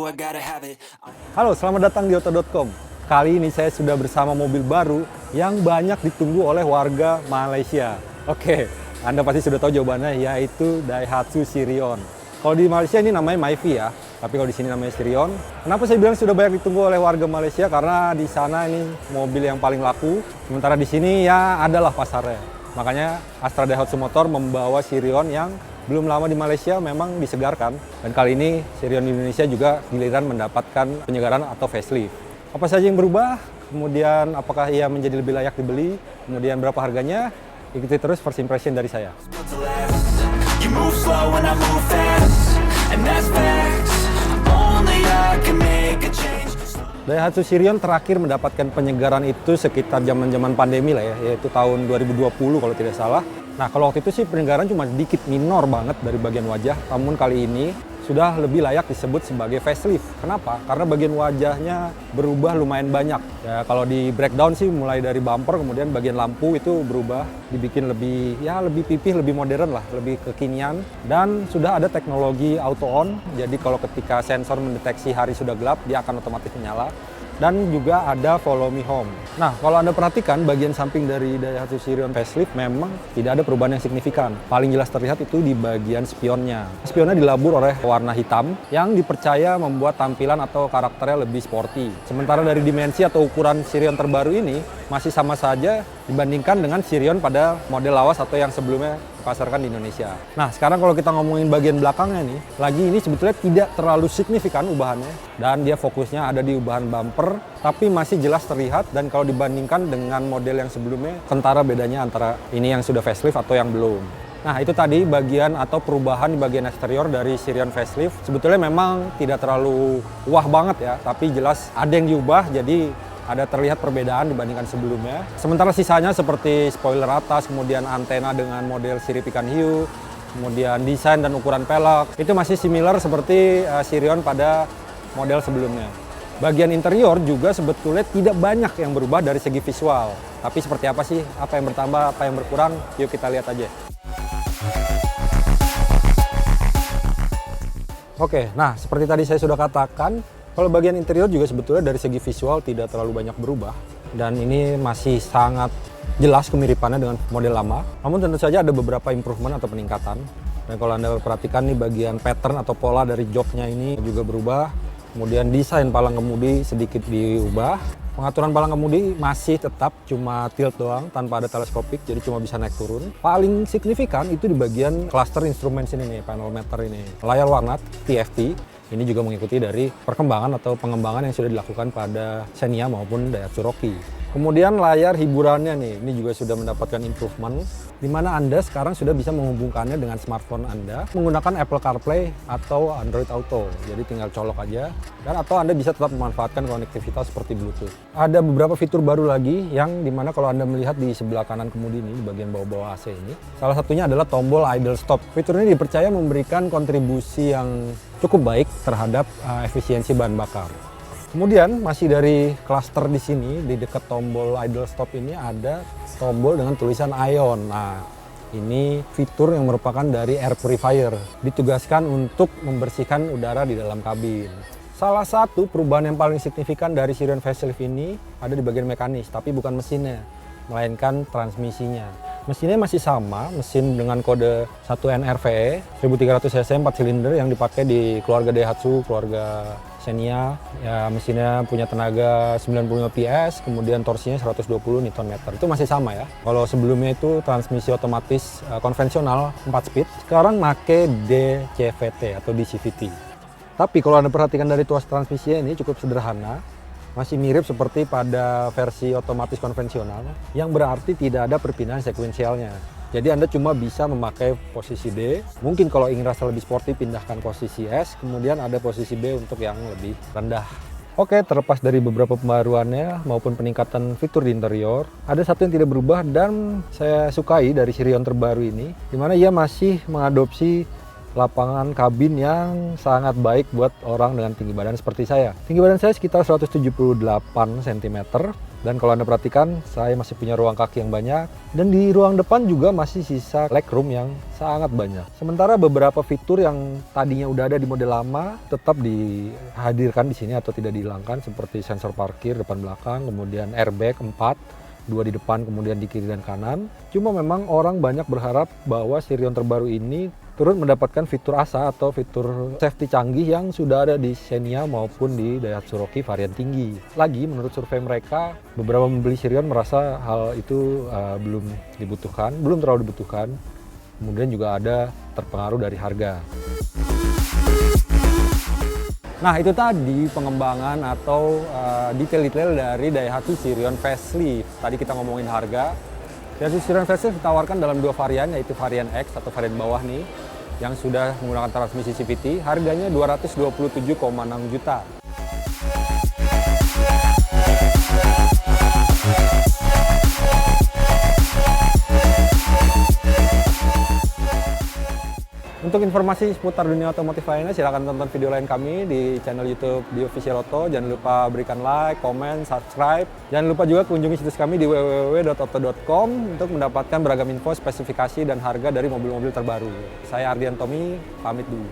I gotta have it. Halo, selamat datang di Auto.com. Kali ini saya sudah bersama mobil baru yang banyak ditunggu oleh warga Malaysia. Oke, Anda pasti sudah tahu jawabannya, yaitu Daihatsu Sirion. Kalau di Malaysia ini namanya Myvi ya, tapi kalau di sini namanya Sirion. Kenapa saya bilang sudah banyak ditunggu oleh warga Malaysia? Karena di sana ini mobil yang paling laku, sementara di sini ya adalah pasarnya. Makanya Astra Daihatsu Motor membawa Sirion yang belum lama di Malaysia memang disegarkan, dan kali ini Sirion di Indonesia juga giliran mendapatkan penyegaran atau facelift. Apa saja yang berubah, kemudian apakah ia menjadi lebih layak dibeli, kemudian berapa harganya, ikuti terus first impression dari saya. Built to last. You move slow and I move fast, and that's facts. Only I can make a change. Daihatsu Sirion terakhir mendapatkan penyegaran itu sekitar zaman-zaman pandemi lah ya, yaitu tahun 2020 kalau tidak salah. Nah, kalau waktu itu sih penyegaran cuma sedikit minor banget dari bagian wajah, namun kali ini sudah lebih layak disebut sebagai facelift. Kenapa? Karena bagian wajahnya berubah lumayan banyak. Ya, kalau di breakdown sih mulai dari bumper, kemudian bagian lampu itu berubah, dibikin lebih pipih, lebih modern lah, lebih kekinian. Dan sudah ada teknologi auto on, jadi kalau ketika sensor mendeteksi hari sudah gelap, dia akan otomatis menyala. Dan juga ada follow me home. Nah, kalau Anda perhatikan bagian samping dari Daihatsu Sirion facelift memang tidak ada perubahan yang signifikan. Paling jelas terlihat itu di bagian spionnya. Spionnya dilabur oleh warna hitam yang dipercaya membuat tampilan atau karakternya lebih sporty. Sementara dari dimensi atau ukuran Sirion terbaru ini masih sama saja dibandingkan dengan Sirion pada model lawas atau yang sebelumnya dipasarkan di Indonesia. Nah, sekarang kalau kita ngomongin bagian belakangnya nih, lagi ini sebetulnya tidak terlalu signifikan ubahannya, dan dia fokusnya ada di ubahan bumper, tapi masih jelas terlihat, dan kalau dibandingkan dengan model yang sebelumnya, kentara bedanya antara ini yang sudah facelift atau yang belum. Nah, itu tadi bagian atau perubahan di bagian eksterior dari Sirion facelift. Sebetulnya memang tidak terlalu wah banget ya, tapi jelas ada yang diubah, jadi ada terlihat perbedaan dibandingkan sebelumnya. Sementara sisanya seperti spoiler atas, kemudian antena dengan model sirip ikan hiu, kemudian desain dan ukuran pelek, itu masih similar seperti Sirion pada model sebelumnya. Bagian interior juga sebetulnya tidak banyak yang berubah dari segi visual. Tapi seperti apa sih? Apa yang bertambah, apa yang berkurang? Yuk kita lihat aja. Oke, nah seperti tadi saya sudah katakan, kalau bagian interior juga sebetulnya dari segi visual tidak terlalu banyak berubah. Dan ini masih sangat jelas kemiripannya dengan model lama. Namun tentu saja ada beberapa improvement atau peningkatan. Dan kalau Anda perhatikan nih bagian pattern atau pola dari joknya ini juga berubah. Kemudian desain palang kemudi sedikit diubah. Pengaturan palang kemudi masih tetap cuma tilt doang tanpa ada teleskopik, jadi cuma bisa naik turun. Paling signifikan itu di bagian cluster instruments ini nih, panel meter ini. Layar warna TFT. Ini juga mengikuti dari perkembangan atau pengembangan yang sudah dilakukan pada Xenia maupun Daihatsu Rocky. Kemudian layar hiburannya nih, ini juga sudah mendapatkan improvement, di mana Anda sekarang sudah bisa menghubungkannya dengan smartphone Anda menggunakan Apple CarPlay atau Android Auto. Jadi tinggal colok aja, dan atau Anda bisa tetap memanfaatkan konektivitas seperti Bluetooth. Ada beberapa fitur baru lagi yang dimana kalau Anda melihat di sebelah kanan kemudi ini, di bagian bawah-bawah AC ini, salah satunya adalah tombol idle stop. Fitur ini dipercaya memberikan kontribusi yang cukup baik terhadap efisiensi bahan bakar. Kemudian masih dari klaster di sini, di dekat tombol idle stop ini ada tombol dengan tulisan Ion. Nah, ini fitur yang merupakan dari air purifier, ditugaskan untuk membersihkan udara di dalam kabin. Salah satu perubahan yang paling signifikan dari Sirion facelift ini ada di bagian mekanis, tapi bukan mesinnya, melainkan transmisinya. Mesinnya masih sama, mesin dengan kode 1NRVE 1300 cc 4 silinder yang dipakai di keluarga Daihatsu, keluarga Xenia. Ya, mesinnya punya tenaga 95 PS, kemudian torsinya 120 Nm. Itu masih sama ya. Kalau sebelumnya itu transmisi otomatis konvensional 4 speed, sekarang pakai DCVT atau DCVT. Tapi kalau Anda perhatikan dari tuas transmisinya ini cukup sederhana. Masih mirip seperti pada versi otomatis konvensional, yang berarti tidak ada perpindahan sekuensialnya. Jadi Anda cuma bisa memakai posisi D, mungkin kalau ingin rasa lebih sporty pindahkan posisi S, kemudian ada posisi B untuk yang lebih rendah. Oke, terlepas dari beberapa pembaruannya maupun peningkatan fitur di interior, ada satu yang tidak berubah dan saya sukai dari Sirion terbaru ini, di mana ia masih mengadopsi lapangan kabin yang sangat baik buat orang dengan tinggi badan seperti saya. Tinggi badan saya sekitar 178 cm, Dan kalau Anda perhatikan, saya masih punya ruang kaki yang banyak. Dan di ruang depan juga masih sisa legroom yang sangat banyak. Sementara beberapa fitur yang tadinya udah ada di model lama tetap dihadirkan di sini atau tidak dihilangkan, seperti sensor parkir depan belakang, kemudian airbag 4, 2 di depan, kemudian di kiri dan kanan. Cuma memang orang banyak berharap bahwa Sirion terbaru ini turut mendapatkan fitur ASA atau fitur safety canggih yang sudah ada di Xenia maupun di Daihatsu Rocky varian tinggi. Lagi, menurut survei mereka, beberapa pembeli Sirion merasa hal itu belum terlalu dibutuhkan. Kemudian juga ada terpengaruh dari harga. Nah, itu tadi pengembangan atau detail-detail dari Daihatsu Sirion Facelift. Tadi kita ngomongin harga. Daihatsu Sirion Facelift ditawarkan dalam 2 varian, yaitu varian X atau varian bawah nih, yang sudah menggunakan transmisi CVT, harganya 227,6 juta. Untuk informasi seputar dunia otomotif lainnya, silahkan tonton video lain kami di channel YouTube di Official Auto. Jangan lupa berikan like, komen, subscribe. Jangan lupa juga kunjungi situs kami di www.auto.com untuk mendapatkan beragam info, spesifikasi, dan harga dari mobil-mobil terbaru. Saya Ardian Tommy, pamit dulu.